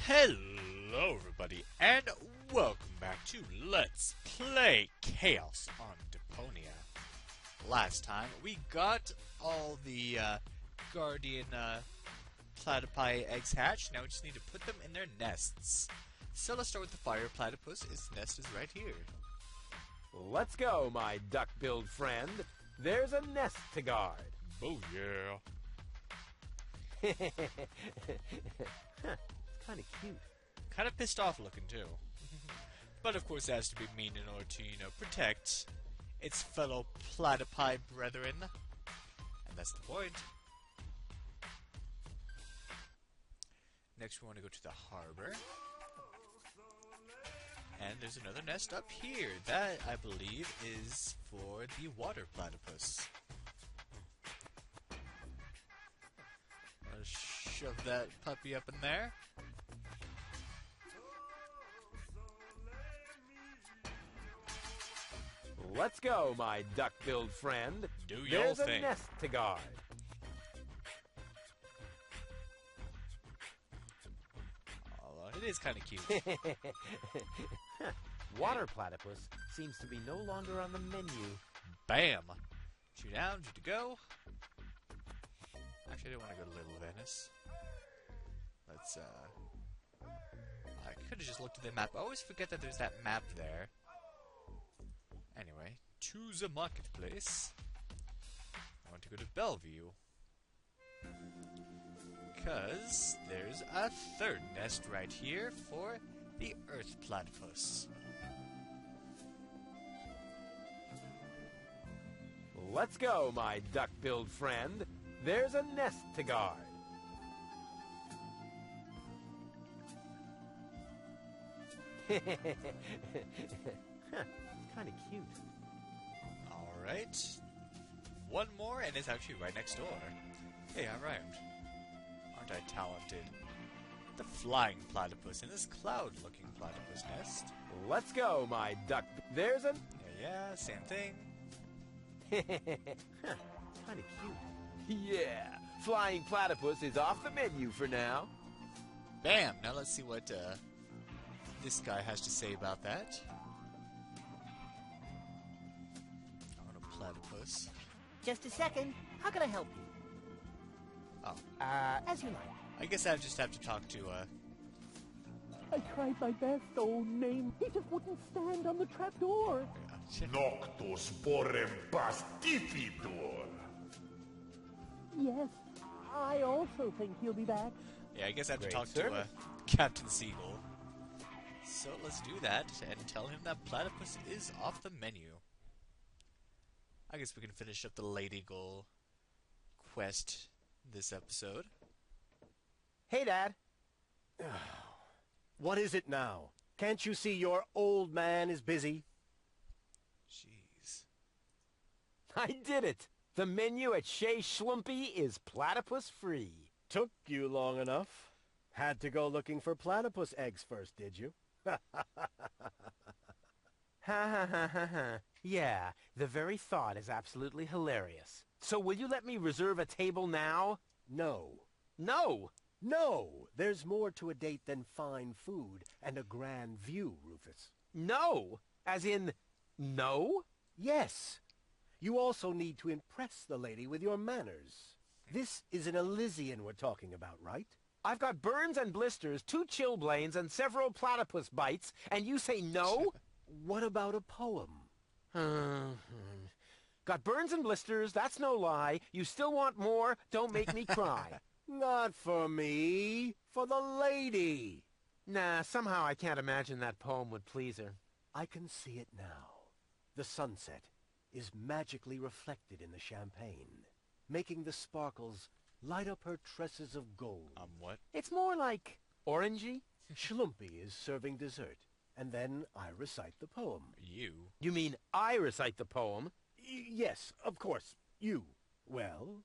Hello everybody, and welcome back to Let's Play Chaos on Deponia. Last time, we got all the Guardian platypi eggs hatched. Now we just need to put them in their nests. So let's start with the fire platypus. Its nest is right here. Let's go, my duck-billed friend. There's a nest to guard. Oh yeah. It's kind of cute. Kind of pissed off looking too. But of course it has to be mean in order to, protect its fellow platypi brethren. And that's the point. Next we want to go to the harbor. And there's another nest up here. That, I believe, is for the water platypus. I'll shove that puppy up in there. Let's go, my duck-billed friend. Do your There's thing. a nest to guard. Although it is kind of cute. Water platypus seems to be no longer on the menu. Bam! Shoot down, shoot to go. Actually, I didn't want to go to Little Venice. Let's, I could have just looked at the map. I always forget that there's that map there. Anyway, choose a marketplace. I want to go to Bellevue. Because there's a third nest right here for the Earth Platypus. Let's go, my duck-billed friend. There's a nest to guard. It's kind of cute. Alright. One more, and it's actually right next door. Hey, I rhymed. Aren't I talented? The flying platypus in this cloud-looking platypus nest. Let's go, my duck. There's a... Yeah, same thing. Kind of cute. Yeah, flying platypus is off the menu for now. Bam! Now let's see what this guy has to say about that. I want a platypus. Just a second. How can I help you? Oh. As you like. I guess I just have to talk to, I tried my best, old name. He just wouldn't stand on the trapdoor. Noctus porem pastifidur. Yes, I also think he'll be back. Yeah, I guess I have to Great talk service. to Captain Seagull. So let's do that and tell him that platypus is off the menu. I guess we can finish up the Lady Gull quest this episode. Hey, Dad. What is it now? Can't you see your old man is busy? Jeez. I did it. The menu at Chez Schlumpy is platypus free. Took you long enough. Had to go looking for platypus eggs first, did you? Ha ha ha ha ha. Yeah, the very thought is absolutely hilarious. So will you let me reserve a table now? No. No. No! There's more to a date than fine food and a grand view, Rufus. No. As in, no? Yes. You also need to impress the lady with your manners. This is an Elysian we're talking about, right? I've got burns and blisters, 2 chilblains, and several platypus bites, and you say no? What about a poem? Got burns and blisters, that's no lie. You still want more? Don't make me cry. Not for me. For the lady. Nah, somehow I can't imagine that poem would please her. I can see it now. The sunset is magically reflected in the champagne, making the sparkles light up her tresses of gold. What? It's more like orangey. Schlumpy is serving dessert, and then I recite the poem. You? You mean I recite the poem? Yes, of course, you. Well,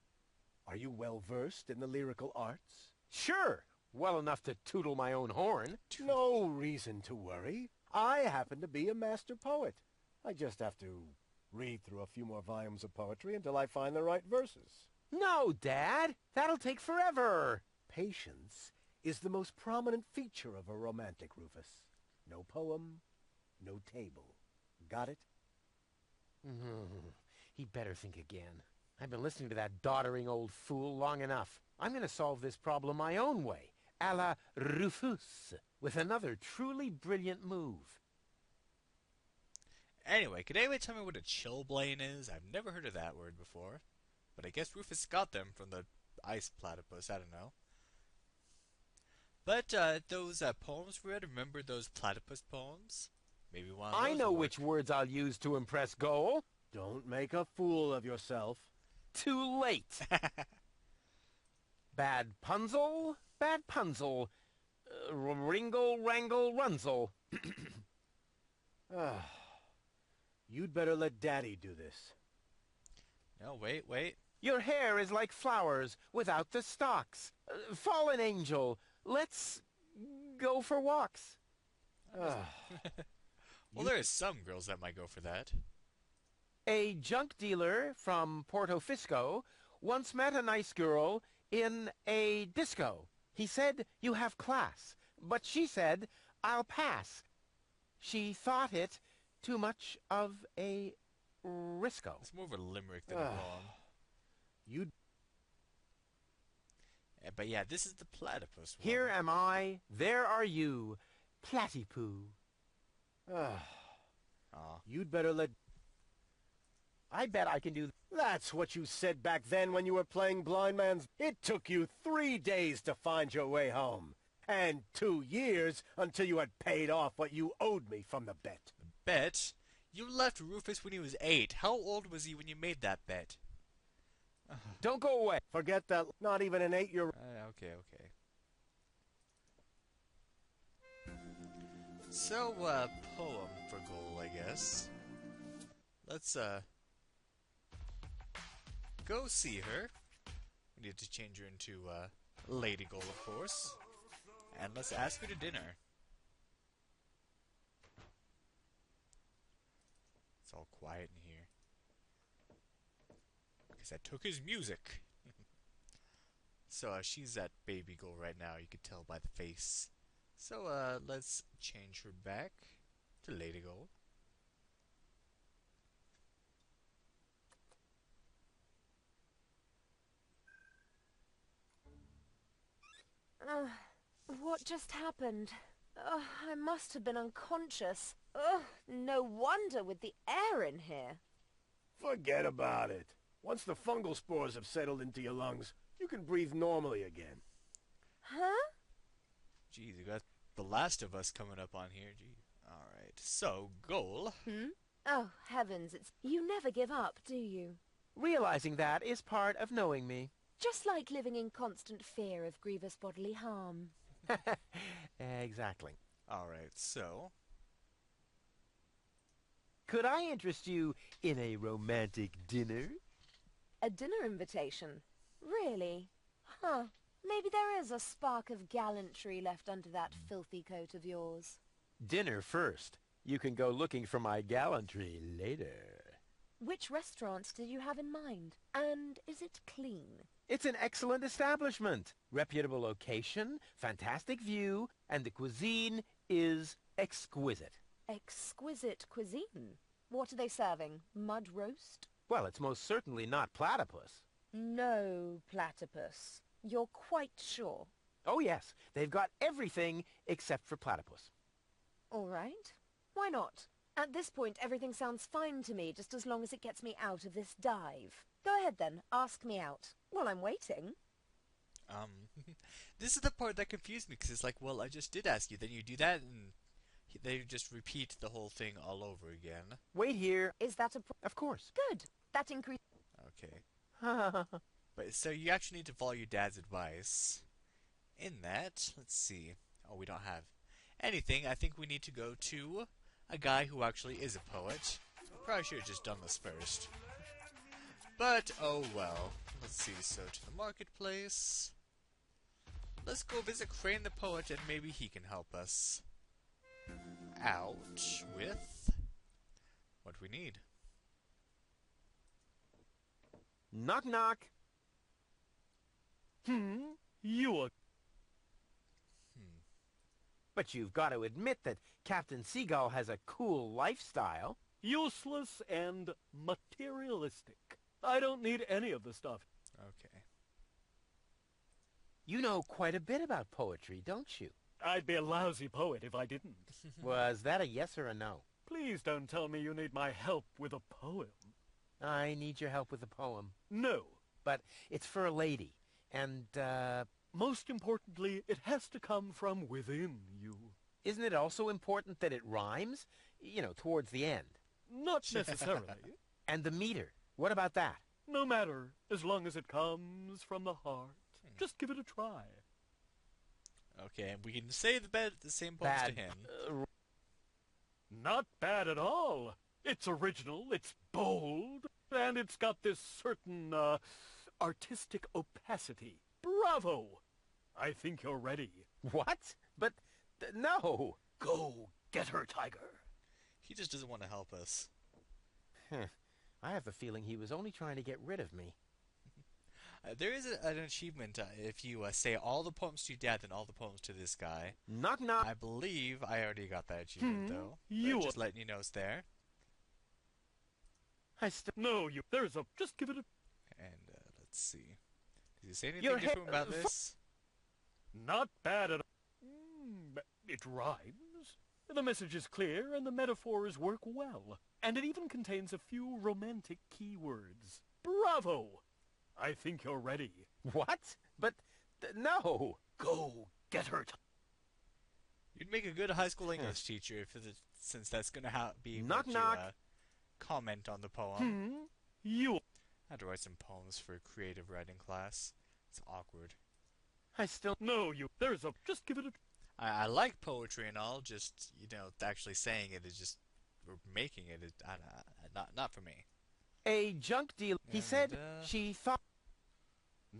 are you well versed in the lyrical arts? Sure. Well enough to tootle my own horn. No reason to worry. I happen to be a master poet. I just have to read through a few more volumes of poetry until I find the right verses. No, Dad. That'll take forever. Patience is the most prominent feature of a romantic, Rufus. No poem, no table. Got it? He'd better think again. I've been listening to that doddering old fool long enough. I'm going to solve this problem my own way, a la Rufus, with another truly brilliant move. Anyway, could anybody tell me what a chilblain is? I've never heard of that word before. But I guess Rufus got them from the ice platypus, I don't know. But those poems we read, remember those platypus poems? Maybe one of those I know will work. which words I'll use to impress Goal. Don't make a fool of yourself. Too late. Bad punzel, bad punzel. Ringle, wrangle, runzel. You'd better let Daddy do this. No, wait. Your hair is like flowers without the stalks. Fallen angel, let's go for walks. Well, there is some girls that might go for that. A junk dealer from Porto Fisco once met a nice girl in a disco. He said, "You have class." But she said, "I'll pass." She thought it too much of a risco. It's more of a limerick than a poem. You'd... But yeah, this is the platypus one. Here am I, there are you, platypoo. You'd better let... I bet I can do... That's what you said back then when you were playing blind man's... It took you 3 days to find your way home. And 2 years until you had paid off what you owed me from the bet. Bet? You left Rufus when he was 8. How old was he when you made that bet? Don't go away. Forget that. Not even an 8-year-old... Okay. So, poem for goal, I guess. Let's, go see her. We need to change her into, Lady Goal, of course. And let's ask her to dinner. It's all quiet in here. Because I took his music. So, she's at baby goal right now, you could tell by the face. So, let's change her back to Lady Goal. What just happened? I must have been unconscious. No wonder with the air in here. Forget about it. Once the fungal spores have settled into your lungs, you can breathe normally again. Huh? Jeez, you got The Last of Us coming up on here. Gee. Alright, so, goal. Oh, heavens, you never give up, do you? Realizing that is part of knowing me. Just like living in constant fear of grievous bodily harm. Exactly. Alright, so... Could I interest you in a romantic dinner? A dinner invitation? Really? Huh. Maybe there is a spark of gallantry left under that filthy coat of yours. Dinner first. You can go looking for my gallantry later. Which restaurant did you have in mind? And is it clean? It's an excellent establishment. Reputable location, fantastic view, and the cuisine is exquisite. Exquisite cuisine? What are they serving? Mud roast? Well, it's most certainly not platypus. No platypus. You're quite sure? Oh, yes. They've got everything except for platypus. All right. Why not? At this point, everything sounds fine to me, just as long as it gets me out of this dive. Go ahead, then. Ask me out. While I'm waiting. This is the part that confused me, because it's like, well, I just did ask you, then you do that, and they just repeat the whole thing all over again. Wait here. Is that a Of course. Good. That increases... Okay. But, so you actually need to follow your dad's advice. In that, let's see. Oh, we don't have anything. I think we need to go to a guy who actually is a poet. Probably should have just done this first. But, oh well. Let's see, so to the marketplace. Let's go visit Crane the poet and maybe he can help us out with what we need. Knock, knock. You are... But you've got to admit that Captain Seagull has a cool lifestyle. Useless and materialistic. I don't need any of the stuff. Okay. You know quite a bit about poetry, don't you? I'd be a lousy poet if I didn't. Was that a yes or a no? Please don't tell me you need my help with a poem. I need your help with a poem. No. But it's for a lady. And, Most importantly, it has to come from within you. isn't it also important that it rhymes? You know, towards the end. Not necessarily. And the meter. What about that? No matter, as long as it comes from the heart. Just give it a try. Okay, and we can say the same poems Bad. to him. Not bad at all. It's original, it's bold, and it's got this certain, artistic opacity. Bravo! I think you're ready. What? But, no. Go get her, Tiger. He just doesn't want to help us. I have the feeling he was only trying to get rid of me. There is an achievement if you say all the poems to your dad, then all the poems to this guy. Knock knock. I believe I already got that achievement, though. You- But just letting you know it's there. I still... No, you... There's a... Just give it a... And let's see. Does he say anything Your different hair- about this? Not bad at all. It rhymes. The message is clear, and the metaphors work well. And it even contains a few romantic keywords. Bravo! I think you're ready. What? But, no. Go get her. You'd make a good high school English teacher since that's going to be Knock, what knock. you comment on the poem. You... I had to write some poems for a creative writing class. It's awkward. I still... No, you... There's a... Just give it a... I like poetry and all, just, you know, actually saying it is just... Or making it is not for me. A junk deal. He And, said she thought...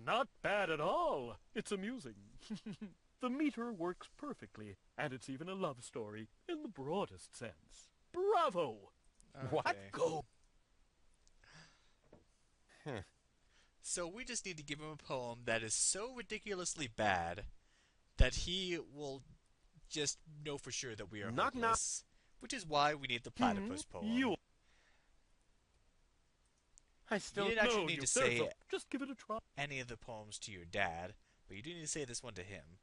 Not bad at all. It's amusing. The meter works perfectly, and it's even a love story in the broadest sense. Bravo! What? Okay. Go. So we just need to give him a poem that is so ridiculously bad that he will just know for sure that we are Knock, knock. hopeless. Which is why we need the platypus poem. You... I still... You didn't actually no, need you... to There's say a... Just give it a try. any of the poems to your dad, but you do need to say this one to him.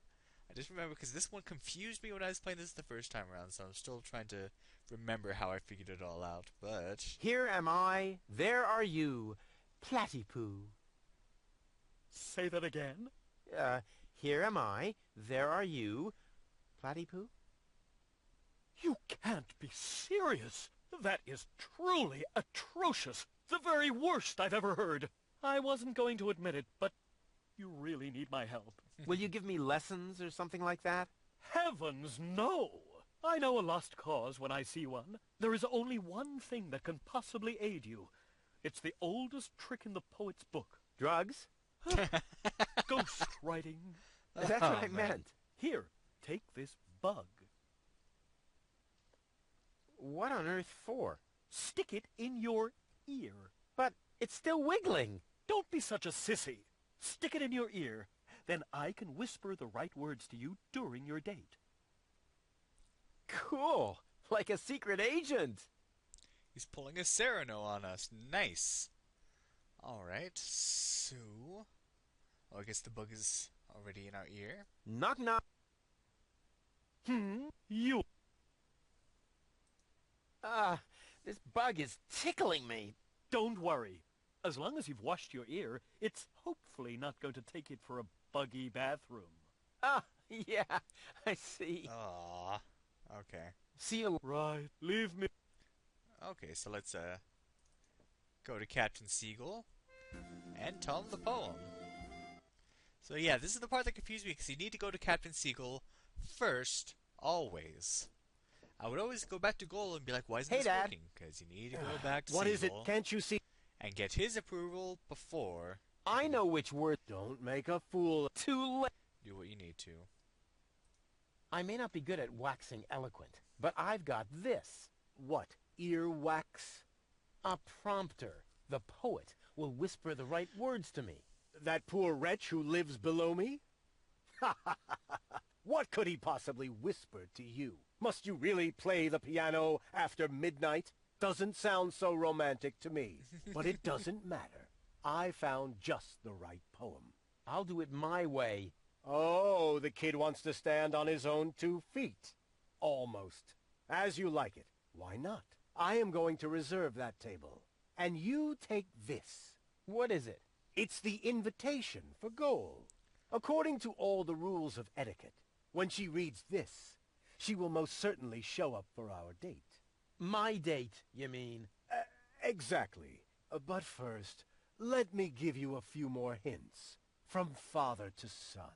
I just remember because this one confused me when I was playing this the first time around, so I'm still trying to remember how I figured it all out, but... Here am I, there are you, Platypoo. Say that again. Here am I, there are you, Platypoo. You can't be serious. That is truly atrocious. The very worst I've ever heard. I wasn't going to admit it, but you really need my help. Will you give me lessons or something like that? Heavens, no! I know a lost cause when I see one. There is only one thing that can possibly aid you. It's the oldest trick in the poet's book. Drugs? Ghost writing. That's what I man. meant. Here, take this bug. What on earth for? Stick it in your ear. But it's still wiggling. Don't be such a sissy. Stick it in your ear. Then I can whisper the right words to you during your date. Cool. Like a secret agent. He's pulling a Cyrano on us. Nice. Alright, so... Oh, I guess the bug is already in our ear. Knock knock. You... This bug is tickling me. Don't worry. As long as you've washed your ear, it's hopefully not going to take it for a buggy bathroom. Yeah, I see. Aww. Okay. See you. Right. Leave me... Okay, so let's go to Captain Seagull and tell him the poem. So yeah, this is the part that confused me because you need to go to Captain Seagull first, always. I would always go back to Goal and be like, why isn't Hey, this Dad. working? Because you need to go back to What is it? Seagull Can't you see? and get his approval before I know which word. Don't make a fool. Too late. do what you need to. I may not be good at waxing eloquent, but I've got this. What? Earwax? A prompter. The poet will whisper the right words to me. That poor wretch who lives below me? What could he possibly whisper to you? Must you really play the piano after midnight? Doesn't sound so romantic to me, but it doesn't matter. I found just the right poem. I'll do it my way. Oh, the kid wants to stand on his own 2 feet. Almost. As you like it. Why not? I am going to reserve that table. And you take this. What is it? It's the invitation for gold. According to all the rules of etiquette, when she reads this, she will most certainly show up for our date. My date, you mean? Exactly. But first, let me give you a few more hints. From father to son.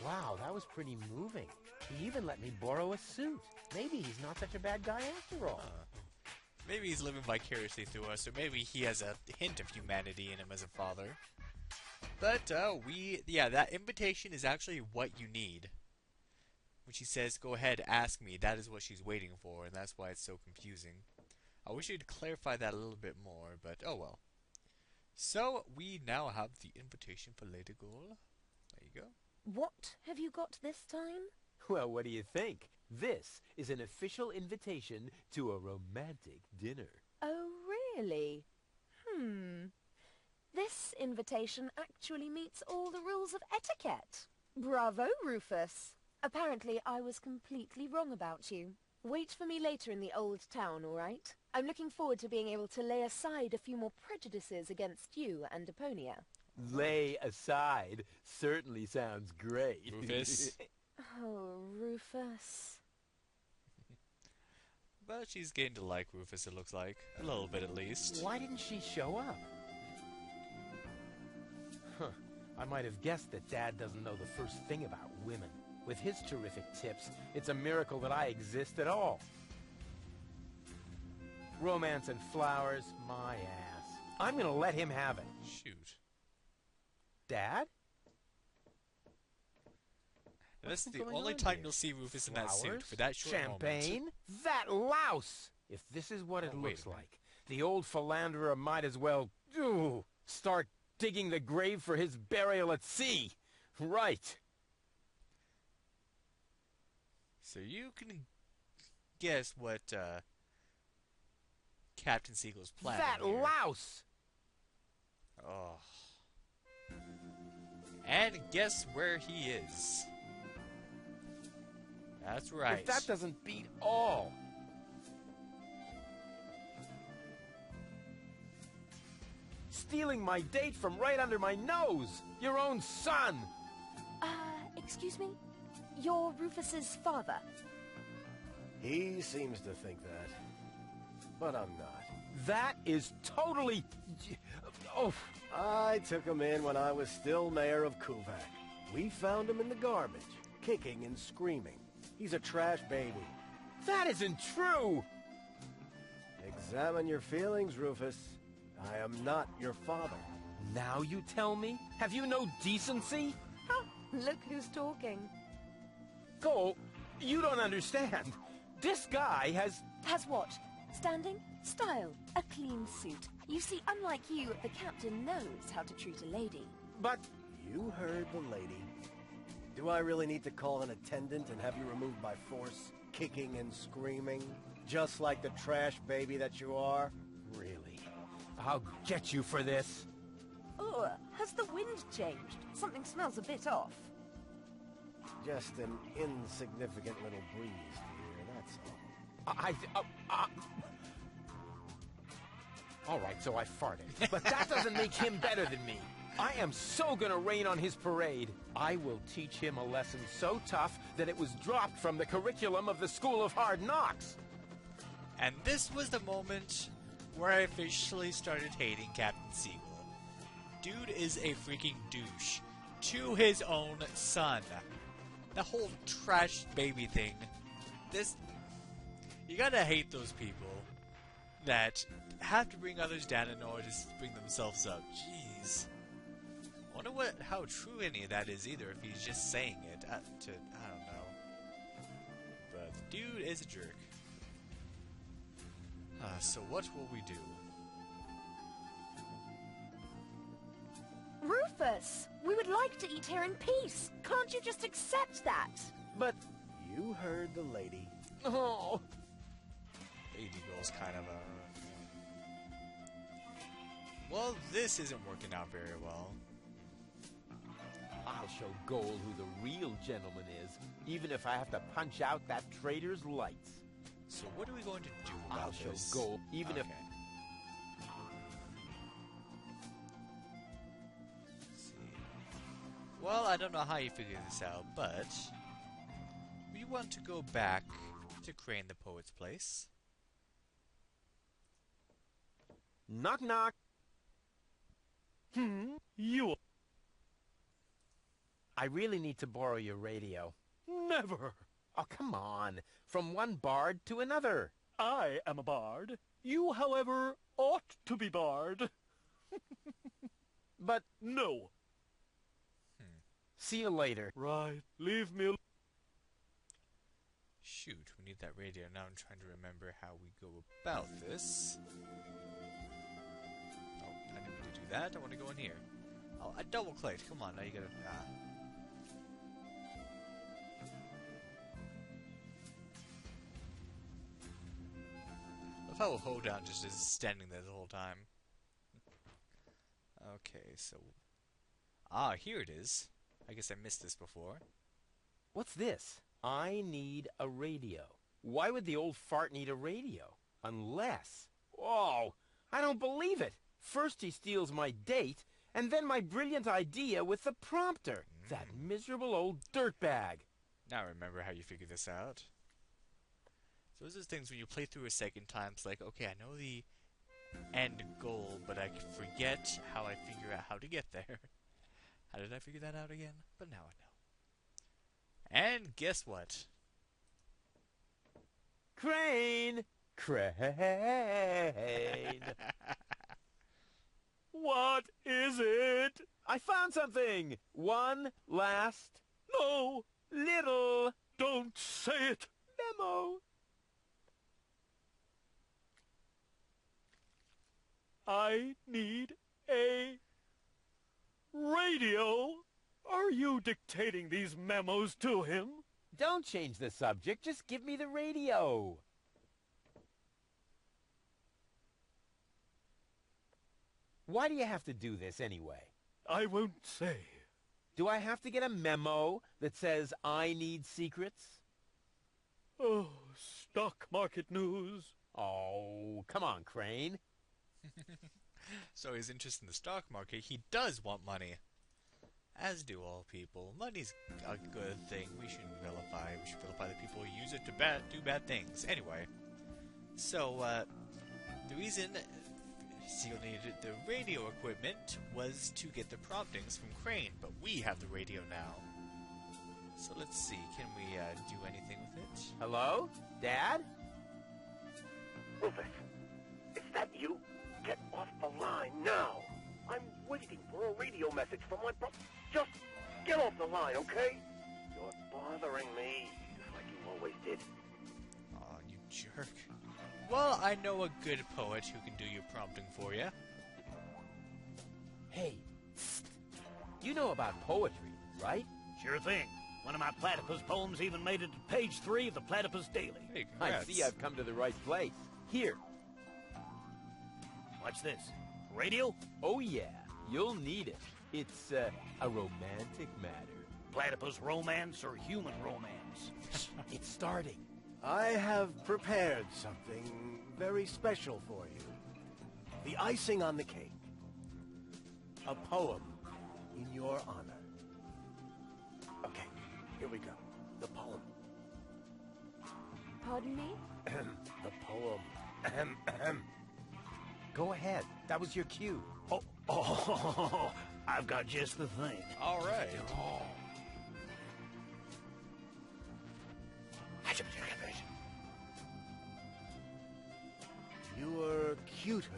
Wow, that was pretty moving. He even let me borrow a suit. Maybe he's not such a bad guy after all. Maybe he's living vicariously through us, or maybe he has a hint of humanity in him as a father. But, that invitation is actually what you need. When she says, go ahead, ask me, that is what she's waiting for, and that's why it's so confusing. I wish you'd clarify that a little bit more, but oh well. So, we now have the invitation for Lady Ghoul. There you go. What have you got this time? Well, what do you think? This is an official invitation to a romantic dinner. Oh, really? This invitation actually meets all the rules of etiquette. Bravo, Rufus. Apparently, I was completely wrong about you. Wait for me later in the old town, all right? I'm looking forward to being able to lay aside a few more prejudices against you and Deponia. Lay aside certainly sounds great. Rufus. Oh, Rufus. But she's getting to like Rufus, it looks like. A little bit at least. Why didn't she show up? I might have guessed that Dad doesn't know the first thing about women. With his terrific tips, it's a miracle that I exist at all. Romance and flowers, my ass. I'm gonna let him have it. Shoot. Dad? This is the going only on time here? you'll see Rufus in that suit Flowers? for that short Champagne? moment. That louse! If this is what it Oh, wait looks a minute. like, the old philanderer might as well start digging the grave for his burial at sea. Right. So you can guess what Captain Seagull's plan That here. louse! Oh. And guess where he is? That's right. If that doesn't beat all. Stealing my date from right under my nose! Your own son! Excuse me? You're Rufus's father? He seems to think that. But I'm not. That is totally... Oh, I took him in when I was still mayor of Kuvak. We found him in the garbage, kicking and screaming. He's a trash baby. that isn't true! Examine your feelings, Rufus. I am not your father. Now you tell me? Have you no decency? Look who's talking. Cole, you don't understand. This guy has... Has what? Standing? Style. A clean suit. You see, unlike you, the captain knows how to treat a lady. But... You heard the lady. Do I really need to call an attendant and have you removed by force, kicking and screaming? Just like the trash baby that you are? Really? I'll get you for this. Ugh, has the wind changed? Something smells a bit off. Just an insignificant little breeze, dear, that's all. All right, so I farted. But that doesn't make him better than me. I am so gonna rain on his parade. I will teach him a lesson so tough that it was dropped from the curriculum of the School of Hard Knocks. And this was the moment where I officially started hating Captain Seagull. Dude is a freaking douche. To his own son. The whole trash baby thing. This... You gotta hate those people that have to bring others down in order to bring themselves up. Jeez. Wonder how true any of that is either, if he's just saying it I don't know. But the dude is a jerk. So what will we do? Rufus, we would like to eat here in peace. Can't you just accept that? But you heard the lady. Oh, Lady Girl's kind of a... Well, this isn't working out very well. I'll show Gold who the real gentleman is, even if I have to punch out that traitor's lights. So what are we going to do about I'll show this? Gold, even if... Okay. Let's see. Well, I don't know how you figure this out, but we want to go back to Crane the Poet's place. Knock, knock. You I really need to borrow your radio. never. Oh, come on. From one bard to another. I am a bard. You, however, ought to be barred. But No. see you later. Right. Leave me alone. Shoot, we need that radio. Now I'm trying to remember how we go about this. Oh, I didn't mean to do that. I want to go in here. Oh, I double-clicked. Come on, now you gotta... Love how hold down just is standing there the whole time. Okay, so... Ah, here it is. I guess I missed this before. What's this? I need a radio. Why would the old fart need a radio? Unless... Whoa! I don't believe it! First he steals my date, and then my brilliant idea with the prompter. That miserable old dirtbag. Now I remember how you figured this out. So those are things when you play through a second time, it's like, okay, I know the end goal, but I forget how I figure out how to get there. How did I figure that out again? But now I know. And guess what? Crane! Crane! What is it? I found something! One last No. little Don't say it. memo. I need a radio. Are you dictating these memos to him? Don't change the subject, just give me the radio. Why do you have to do this anyway? I won't say. Do I have to get a memo that says I need secrets? Oh, stock market news. Oh, come on, Crane. So his interest in the stock market, he does want money. As do all people. Money's a good thing. We shouldn't vilify. We should vilify the people who use it to do bad things. Anyway, so the reason Seal needed the radio equipment was to get the promptings from Crane, but we have the radio now. So let's see, can we do anything with it? Hello? Dad? Rufus, is that you? Get off the line now. I'm waiting for a radio message from my bro... Just get off the line, okay? You're bothering me, just like you always did. Aw, you jerk. Well, I know a good poet who can do your prompting for you. Hey, psst. You know about poetry, right? Sure thing. One of my platypus poems even made it to page 3 of the Platypus Daily. Hey, I congrats. see I've come to the right place. Here. Watch this. Radio? Oh yeah, you'll need it. It's a romantic matter. Platypus romance or human romance? It's starting. I have prepared something very special for you. The icing on the cake. A poem in your honor. Okay, here we go. The poem. Pardon me? The poem. Go ahead. That was your cue. Oh, I've got just the thing. All right. You were cuter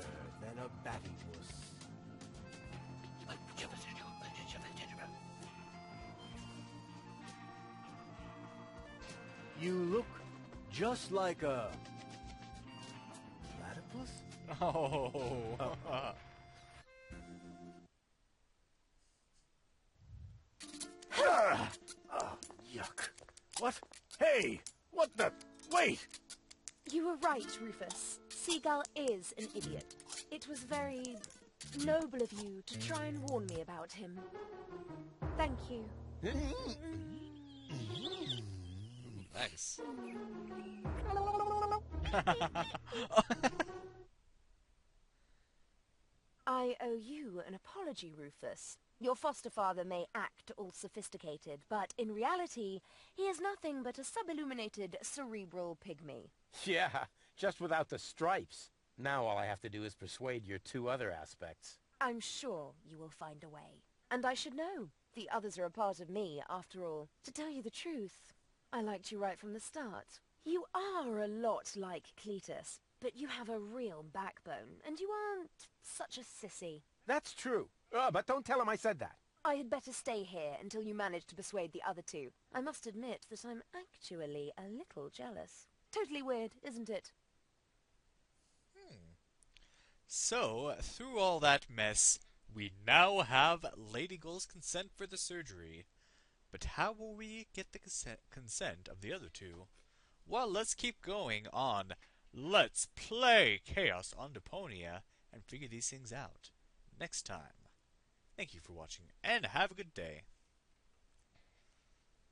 than a battywuss. You look just like a platypus? Oh. Yuck. What? Hey! What the? Wait! You were right, Rufus. Seagull is an idiot. It was very noble of you to try and warn me about him. Thank you. Nice. I owe you an apology, Rufus. Your foster father may act all sophisticated, but in reality, he is nothing but a subilluminated cerebral pygmy. Yeah, just without the stripes. Now all I have to do is persuade your two other aspects. I'm sure you will find a way. And I should know. The others are a part of me, after all. To tell you the truth, I liked you right from the start. You are a lot like Cletus, but you have a real backbone, and you aren't such a sissy. That's true. But don't tell him I said that. I had better stay here until you manage to persuade the other two. I must admit that I'm actually a little jealous. Totally weird, isn't it? So, through all that mess, we now have Lady Gull's consent for the surgery. But how will we get the consent of the other two? Well, let's keep going on Let's Play Chaos on Deponia and figure these things out next time. Thank you for watching, and have a good day.